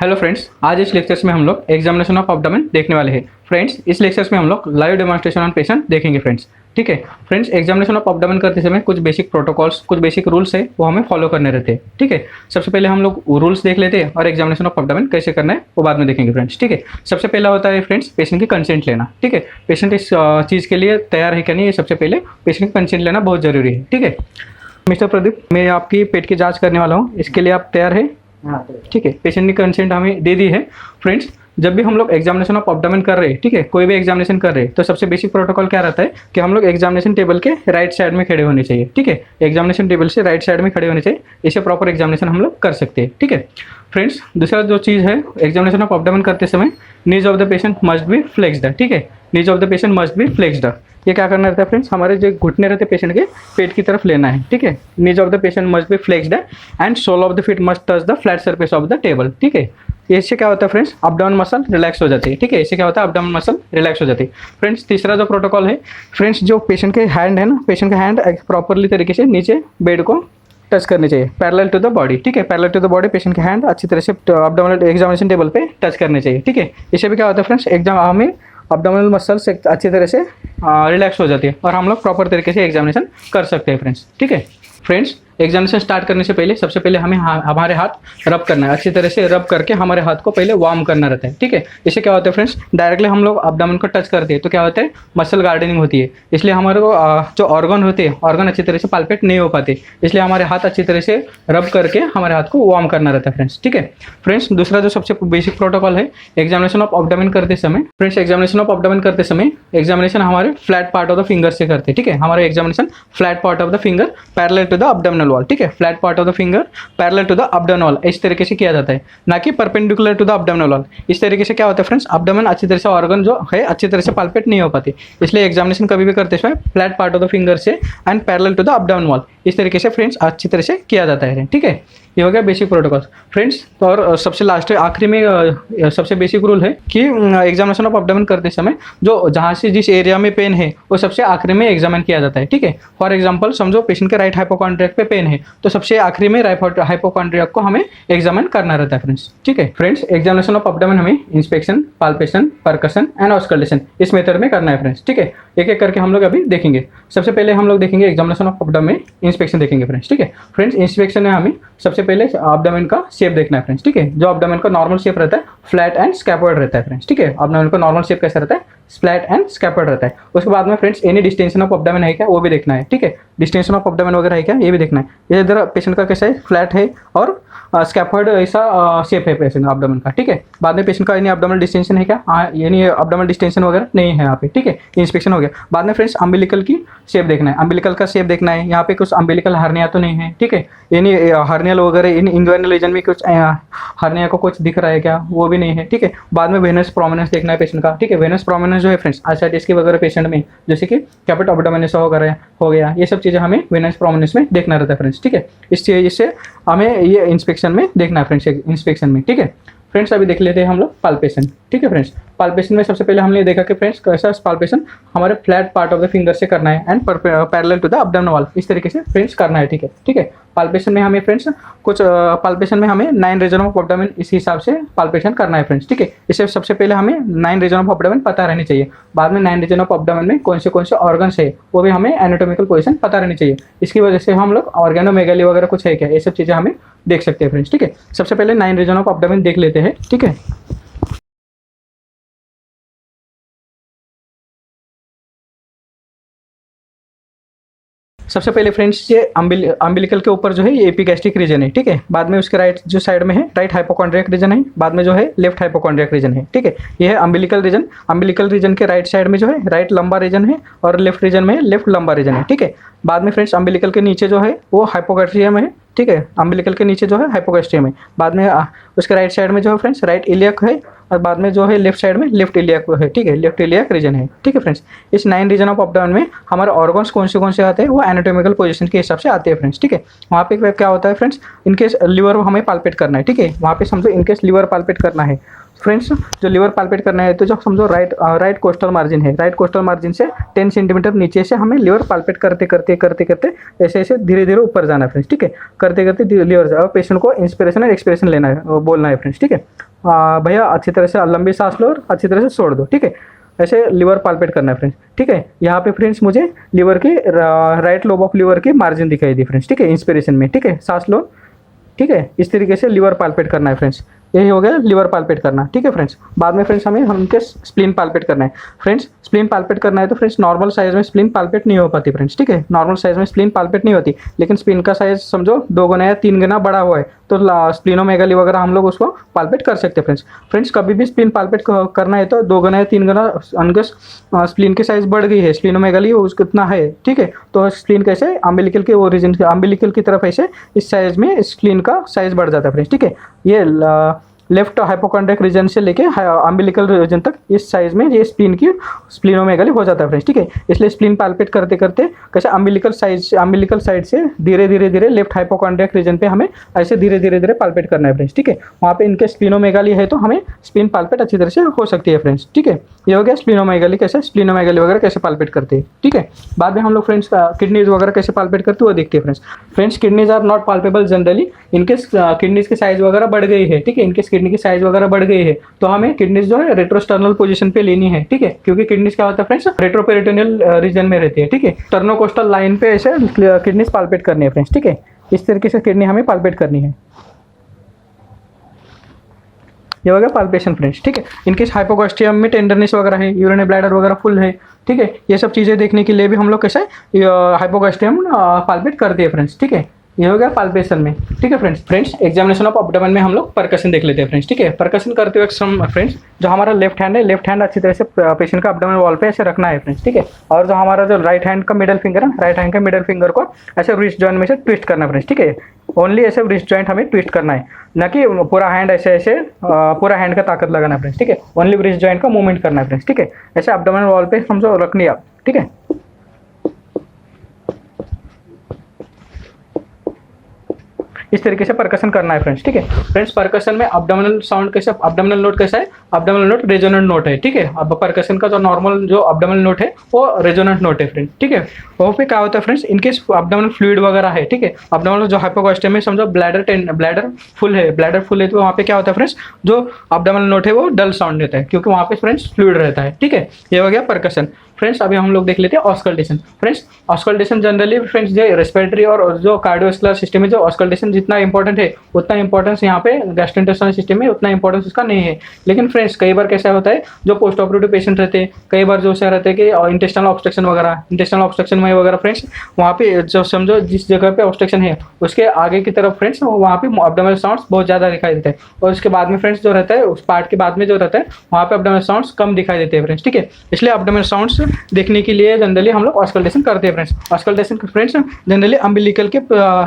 Hello friends, आज इस lectures में हम लोग एग्जामिनेशन ऑफ एब्डोमेन देखने वाले हैं। फ्रेंड्स, इस लेक्चर्स में हम लोग लाइव डेमोन्स्ट्रेशन ऑन पेशेंट देखेंगे फ्रेंड्स। ठीक है फ्रेंड्स, एग्जामिनेशन ऑफ एब्डोमेन करते समय कुछ बेसिक प्रोटोकॉल्स, कुछ बेसिक रूल्स है वो हमें फॉलो करने रहते हैं। ठीक है, सबसे पहले हम लोग रूल्स देख लेते हैं और एग्जामिनेशन ऑफ एब्डोमेन कैसे करना है वो बाद में देखेंगे फ्रेंड्स। ठीक है, सबसे पहला होता है फ्रेंड्स पेशेंट की कंसेंट लेना। ठीक है, पेशेंट इस चीज़ के लिए तैयार है क्या नहीं, ये सबसे पहले पेशेंट की कंसेंट लेना बहुत जरूरी है। ठीक है मिस्टर प्रदीप, मैं आपकी पेट की जाँच करने वाला हूँ, इसके लिए आप तैयार है? ठीक है, पेशेंट ने कंसेंट हमें दे दी है। फ्रेंड्स, जब भी हम लोग एग्जामिनेशन ऑफ एब्डोमेन कर रहे हैं, ठीक है, कोई भी एग्जामिनेशन कर रहे हैं, तो सबसे बेसिक प्रोटोकॉल क्या रहता है कि हम लोग एग्जामिनेशन टेबल के राइट साइड में खड़े होने चाहिए। ठीक है, एग्जामिनेशन टेबल से राइट साइड में खड़े होने चाहिए, इससे प्रॉपर एग्जामिनेशन हम लोग कर सकते हैं। ठीक है फ्रेंड्स, दूसरा जो चीज़ है एग्जामिनेशन ऑफ एब्डोमेन करते समय knees of the patient must be flexed. ठीक है, knees of the patient must be flexed. ये क्या करना रहता है फ्रेंड्स, हमारे जो घुटने रहते हैं पेशेंट के पेट की तरफ लेना है। ठीक है, knees of the patient must be flexed and sole of the feet must touch the flat surface of the table. ठीक है, इससे क्या होता है फ्रेंड्स, अपडाउन मसल रिलैक्स हो जाती है। ठीक है, इससे क्या होता है, अपडाउन मसल रिलैक्स हो जाती है। फ्रेंड्स, तीसरा जो प्रोटोकॉल है फ्रेंड्स, जो पेशेंट के हैंड है ना, पेशेंट का हैंड प्रॉपरली तरीके से नीचे बेड को टच करने चाहिए, पैरेलल टू द बॉडी। ठीक है, parallel to the body patient के हैंड अच्छी तरह से अपडाउनल एग्जामिनेशन टेबल पे टच करने चाहिए। ठीक है, इससे भी क्या होता है फ्रेंड्स, एग्जाम हमें अपडाउनल मसल्स अच्छी तरह से रिलैक्स हो जाती है और हम लोग प्रॉपर तरीके से एग्जामिनेशन कर सकते हैं फ्रेंड्स। ठीक है फ्रेंड्स, एग्जामिनेशन स्टार्ट करने से पहले सबसे पहले हमें हमारे हाथ रब करना है, अच्छी तरह से रब करके हमारे हाथ को पहले वार्म करना रहता है। ठीक है, इससे क्या होता है फ्रेंड्स, डायरेक्टली हम लोग अपडाउन को टच करते हैं तो क्या होता है, मसल गार्डनिंग होती है, इसलिए हमारे को जो ऑर्गन होते हैं ऑर्गन अच्छी तरह से पाल्पेट नहीं हो पाते, इसलिए हमारे हाथ अच्छी तरह से रब करके हमारे हाथ को वार्म करना रहता है फ्रेंड्स। ठीक है फ्रेंड्स, दूसरा जो सबसे बेसिक प्रोटोकॉल है एग्जामिनेशन ऑफ एब्डोमेन करते समय फ्रेंड्स, एग्जामिनेशन ऑफ एब्डोमेन करते समय एग्जामिनेशन हमारे flat part of the finger से करते हैं। ठीक है, हमारा examination flat part of the finger parallel to the abdominal wall. ठीक है, flat part of the finger parallel to the abdominal wall, इस तरीके से किया जाता है, ना कि perpendicular to the abdominal wall. इस तरीके से क्या होता है फ्रेंड्स, अपडाउन अच्छी तरह से ऑर्गन जो है अच्छी तरह से पाल्पेट नहीं हो पाती, इसलिए एग्जामिनेशन कभी भी करते समय flat part of the finger से and parallel to the up down wall, इस तरीके से फ्रेंड्स अच्छी तरह से किया जाता है। ठीक है, ये हो गया बेसिक प्रोटोकॉल फ्रेंड्स। तो और सबसे लास्ट आखिरी में सबसे बेसिक रूल है कि एग्जामिनेशन ऑफ एब्डोमेन करते समय जो जहाँ से जिस एरिया में पेन है वो सबसे आखिरी में एग्जामिन किया जाता है। ठीक है, फॉर एग्जांपल समझो पेशेंट के राइट हाइपोकॉन्ड्रियाक पे पेन है तो सबसे आखिरी में राइट हाइपोकॉन्ड्रियाक को हमें एग्जामिन करना रहता है फ्रेंड्स। ठीक है फ्रेंड्स, एग्जामिनेशन ऑफ एब्डोमेन हमें inspection, palpation, percussion and auscultation इस मेथड में करना है फ्रेंड्स। ठीक है, एक एक करके हम लोग अभी देखेंगे। सबसे पहले हम लोग देखेंगे एग्जामिनेशन ऑफ एब्डोमेन इंस्पेक्शन देखेंगे फ्रेंड्स। ठीक है फ्रेंड्स, इंस्पेक्शन में हमें सबसे पहले एब्डोमेन का शेप देखना है फ्रेंड्स। ठीक है, जो एब्डोमेन का नॉर्मल शेप रहता है फ्लैट एंड स्कैपॉइड रहता है फ्रेंड्स। ठीक है, एब्डोमेन का नॉर्मल शेप कैसा रहता है, फ्लैट एंड स्कैपॉइड रहता है। उसके बाद में friends any distension of abdomen है क्या वो भी देखना है। ठीक है, डिस्टेंशन ऑफ एब्डोमेन वगैरह है क्या ये भी देखना है। ये इधर पेशेंट का कैसा है, फ्लैट है और स्कैपॉइड ऐसा शेप है पेशेंट एब्डोमेन का। ठीक है, बाद में पेशेंट का यानी एब्डोमेनल डिस्टेंशन है क्या, हाँ यानी एब्डोमेनल डिस्टेंशन वगैरह नहीं है यहाँ पे। ठीक है, इंस्पेक्शन हो गया। बाद में फ्रेंड्स अम्बिलिकल की शेप देखना है, अम्बिलिकल का शेप देखना है, यहाँ पे कुछ अम्बिलिकल हर्निया तो नहीं है। ठीक है, यानी हर्नियल वगैरह इन इंग्वाइनल रीजन में कुछ हर्निया को कुछ दिख रहा है क्या वो भी नहीं है। ठीक है, बाद में वेनस प्रोमिनेंस देखना है पेशेंट का। ठीक है, वेनस प्रोमिनेंस जो है फ्रेंड्स आसाइटिस की वगैरह पेशेंट में जैसे कि कैपिट एब्डोमिनस हो गया, ये सब चीज़ें हमें वेनस प्रोमिनेंस में देखना रहता है फ्रेंड्स। ठीक है, इससे हमें ये इंस्पेक्शन में देखना है फ्रेंड्स, इंस्पेक्शन में। ठीक है फ्रेंड्स, अभी देख लेते हैं हम लोग पाल्पेशन। ठीक है फ्रेंड्स, पाल्पेशन में सबसे पहले हमने देखा कि फ्रेंड्स कैसा पाल्पेशन हमारे flat part of the finger से करना है and parallel to the up down wall, इस तरीके से फ्रेंड्स करना है। ठीक है, ठीक है, पाल्पेशन में हमें फ्रेंड्स कुछ पाल्पेशन में हमें 9 रीजन ऑफ एब्डोमेन इस हिसाब से पाल्पेशन करना है फ्रेंड्स। ठीक है, इससे सबसे पहले हमें 9 रीजन ऑफ एब्डोमेन पता रहनी चाहिए, बाद में 9 रीजन ऑफ एब्डोमेन में कौन से ऑर्गन्स है वो भी हमें एनाटॉमिकल पोजीशन पता रहनी चाहिए। इसकी वजह से हम लोग ऑर्गेनोमेगाली वगैरह कुछ है क्या ये सब चीज़ें हमें देख सकते हैं फ्रेंड्स। ठीक है, सबसे पहले 9 रीजन ऑफ एब्डोमेन देख लेते हैं। ठीक है, सबसे पहले फ्रेंड्स ये अम्बिलिकल के ऊपर जो है ये एपिगैस्ट्रिक रीजन है। ठीक है, बाद में उसके राइट जो साइड में है राइट हाइपोकॉन्ड्रियक रीजन है, बाद में जो है लेफ्ट हाइपोकॉन्ड्रियक रीजन है। ठीक है, ये है अम्बिलिकल रीजन। अम्बिलिकल रीजन के राइट साइड में जो है राइट लंबा रीजन है और लेफ्ट रीजन में लेफ्ट लंबा रीजन है। ठीक है, बाद में फ्रेंड्स अम्बिलिकल के नीचे जो है वो हाइपोगैस्ट्रियम है। ठीक है, अम्बिलिकल के नीचे जो है हाइपोगैस्ट्रियम है, बाद में उसके राइट साइड में जो है फ्रेंड्स राइट इलियक है और बाद में जो है लेफ्ट साइड में लेफ्ट इलियक है। ठीक है, लेफ्ट इलियक रीजन है। ठीक है फ्रेंड्स, इस 9 रीजन ऑफ एब्डोमेन में हमारे ऑर्गन्स कौन से आते हैं वो एनाटॉमिकल पोजीशन के हिसाब से आते हैं फ्रेंड्स। ठीक है, वहाँ पे क्या होता है फ्रेंड्स, इनकेस लीवर हमें पाल्पेट करना है। ठीक है, वहाँ पे समझो इनकेस लीवर पाल्पेट करना है फ्रेंड्स जो लीवर पाल्पेट करना है तो जो समझो राइट कोस्टल मार्जिन है, राइट कोस्टल मार्जिन से 10 सेंटीमीटर नीचे से हमें लीवर पाल्पेट करते करते करते करते ऐसे ऐसे धीरे धीरे ऊपर जाना है फ्रेंड्स, ठीक है। करते करते लीवर पेशेंट को इंस्पिरेशन और एक्सपिरेशन लेना है, बोलना है फ्रेंड्स, ठीक है। भैया अच्छी तरह से लंबी सांस लो और अच्छी तरह से छोड़ दो, ठीक है। ऐसे लीवर पाल्पेट करना है फ्रेंड्स, ठीक है। यहाँ पे फ्रेंड्स मुझे लीवर की राइट लोब ऑफ लीवर की मार्जिन दिखाई दी फ्रेंड्स, ठीक है, इंस्पिरेशन में, ठीक है। सांस लो, ठीक है। इस तरीके से लीवर पाल्पेट करना है फ्रेंड्स, यही हो गया लीवर पाल्पेट करना, ठीक है फ्रेंड्स। बाद में फ्रेंड्स हमें उनके स्प्लीन पाल्पेट करना है फ्रेंड्स। स्प्लीन पाल्पेट करना है तो फ्रेंड्स नॉर्मल साइज में स्प्लीन पाल्पेट नहीं हो पाती फ्रेंड्स, ठीक है। नॉर्मल साइज में स्प्लीन पाल्पेट नहीं होती, लेकिन स्प्लीन का साइज समझो 2 गुना या 3 गुना बड़ा हुआ है तो स्प्लीनोमेगाली वगैरह हम लोग उसको पाल्पेट कर सकते हैं फ्रेंड्स। फ्रेंड्स कभी भी स्प्लीन पाल्पेट करना है तो 2 गुना या 3 गुना अनगस स्प्लीन की साइज बढ़ गई है, स्प्लीनोमेगाली उसको इतना है, ठीक है। तो स्प्लीन कैसे अम्बिलिकल के ओरिजिन अम्बिलिकल की तरफ ऐसे इस साइज में स्प्लीन का साइज बढ़ जाता है फ्रेंड्स, ठीक है। ये लेफ्ट हाइपोकॉन्ड्रिक रीजन से लेके अम्बिलिकल रीजन तक इस साइज में ये स्प्लीन की स्प्लीनोमेगाली हो जाता है फ्रेंड्स, ठीक है। इसलिए स्प्लीन पाल्पेट करते करते कैसे अम्बिलिकल साइड से धीरे धीरे धीरे लेफ्ट हाइपोकॉन्ड्रिक रीजन पे हमें ऐसे धीरे धीरे धीरे पाल्पेट करना है फ्रेंड्स, ठीक है। वहाँ पे इनके स्प्लीनोमेगाली है तो हमें स्प्लीन पाल्पेट अच्छी तरह से हो सकती है फ्रेंड्स, ठीक है। ये हो गया स्प्लीनोमेगाली स्प्लीनोमेगाली वगैरह कैसे पाल्पेट करते हैं, ठीक है। बाद में हम लोग फ्रेंड्स किडनीज वगैरह कैसे पाल्पेट करते हैं वो देखते हैं friends. Kidneys are not palpable generally, इनके किडनीज की साइज वगैरह बढ़ गई है, ठीक है। इनके किडनी की साइज वगैरह बढ़ गई है तो हमें किडनीज जो है रेट्रोस्टर्नल पोजीशन पे लेनी है, ठीक है। क्योंकि किडनीज क्या होता है फ्रेंड्स रेट्रोपेरिटोनियल रीजन में रहती है, ठीक है। टर्नोकोस्टल लाइन पे ऐसे किडनीज पाल्पेट करनी है फ्रेंड्स, ठीक है। इस तरीके से किडनी हमें पाल्पेट करनी है। ये हो गया पाल्पेशन फ्रेंड्स, ठीक है। इनकेस हाइपोगोस्टियम में टेंडरनेस वगैरह है, यूरिनरी ब्लैडर वगैरह फुल है, ठीक है। ये सब चीज़ें देखने के लिए भी हम लोग कैसे हाइपोगोस्टियम पाल्पेट करते हैं फ्रेंड्स, ठीक है। ये हो गया पाल्पेशन में, ठीक है फ्रेंड्स एग्जामिनेशन ऑफ एब्डोमेन में हम लोग परकशन देख लेते हैं फ्रेंड्स, ठीक है। परकशन करते हुए फ्रेंड्स जो हमारा लेफ्ट हैंड है, लेफ्ट हैंड अच्छी तरह से पेशेंट का एब्डोमेन वॉल पे ऐसे रखना है फ्रेंड्स, ठीक है। और जो हमारा जो राइट हैंड का मिडल फिंगर है, राइट हैंड का मिडल फिंगर को ऐसे रिस्ट जॉइंट में से ट्विस्ट करना है फ्रेंड्स, ठीक है। ओनली ऐसे रिस्ट जॉइंट हमें ट्विस्ट करना है, ना कि पूरा हैंड ऐसे ऐसे पूरा हैंड का ताकत लगाना है फ्रेंड्स, ठीक है। ओनली रिस्ट जॉइंट का मूवमेंट करना है फ्रेंड्स, ठीक है। ऐसे एब्डोमेन वॉल पे समझो रखनी है आप, ठीक है। इस तरीके से परकशन करना है फ्रेंड्स, ठीक है। फ्रेंड्स परकशन में अब्डोमिनल साउंड कैसे, अब्डोमिनल नोट कैसा है, अब्डोमिनल नोट रेजोनेंट नोट है, ठीक है। अब परकशन का जो नॉर्मल जो अब्डोमिनल नोट है वो रेजोनेंट नोट है फ्रेंड्स, ठीक है। वहाँ पे क्या होता है फ्रेंड्स, इनकेस अब्डोमिनल फ्लूइड वगैरह है, ठीक है। अब्डोमिनल जो हाइपोगोस्टियम में समझो ब्लैडर फुल है तो वहाँ पे क्या होता है फ्रेंड्स, जो अब्डोमिनल नोट है वो डल साउंड देता है क्योंकि वहाँ पे फ्रेंड्स फ्लूइड रहता है, ठीक है। ये हो गया परकशन फ्रेंड्स। अभी हम लोग देख लेते हैं auscultation friends. Auscultation generally friends जो रेस्पिरेटरी और जो कार्डियोवास्कुलर सिस्टम में जो ऑस्कल्टेशन जितना इंपॉर्टेंट है उतना इंपॉर्टेंस यहाँ पे गैस्ट्रोइंटेस्टाइनल सिस्टम में उतना इंपॉर्टेंस उसका नहीं है। लेकिन फ्रेंड्स कई बार कैसा होता है, जो पोस्ट ऑपरेटिव पेशेंट रहते हैं कई बार जो ऐसा रहता है कि इंटेस्टाइनल ऑब्स्ट्रक्शन में वगैरह फ्रेंड्स वहाँ पे जो समझो जिस जगह पे ऑब्स्ट्रक्शन है उसके आगे की तरफ फ्रेंड्स वहाँ पे एब्डोमिनल साउंड्स बहुत ज़्यादा दिखाई देते हैं और उसके बाद में फ्रेंड्स जो रहता है उस पार्ट के बाद में जो रहता है वहाँ पे एब्डोमिनल साउंड्स कम दिखाई देते हैं फ्रेंड्स, ठीक है। इसलिए एब्डोमिनल साउंड्स देखने के लिए जनरली हम लोग ऑस्कल्टेशन करते हैं friends. Auscultation friends generally umbilical के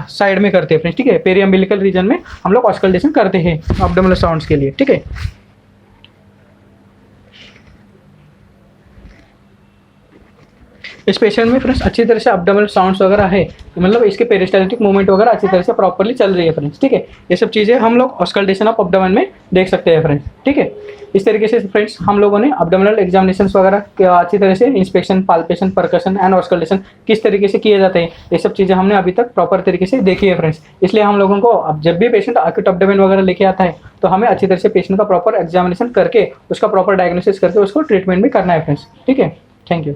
साइड में करते हैं फ्रेंड्स, ठीक है। पेरी अम्बिलिकल रीजन में हम लोग ऑस्कल्टेशन करते हैं एब्डोमिनल साउंड्स के लिए, ठीक है। इस पेशेंट में फ्रेंड्स अच्छी तरह से एब्डोमिनल साउंड्स वगैरह है, मतलब इसके पेरिस्टाल्टिक मूवमेंट वगैरह अच्छी तरह से प्रॉपर्ली चल रही है फ्रेंड्स, ठीक है। ये सब चीज़ें हम लोग ऑस्कल्टेशन ऑफ एब्डोमेन में देख सकते हैं फ्रेंड्स, ठीक है। इस तरीके से फ्रेंड्स हम लोगों ने एब्डोमिनल एग्जामिनेशंस वगैरह अच्छी तरह से inspection, palpation, percussion and auscultation किस तरीके से किए जाते हैं ये सब चीज़ें हमने अभी तक प्रॉपर तरीके से देखी है फ्रेंड्स। इसलिए हम लोगों को अब जब भी पेशेंट एक्यूट एब्डोमेन वगैरह लेके आता है तो हमें अच्छी तरह से पेशेंट का प्रॉपर एग्जामिनेशन करके उसका प्रॉपर डायग्नोसिस करके उसको ट्रीटमेंट भी करना है फ्रेंड्स, ठीक है। Thank you.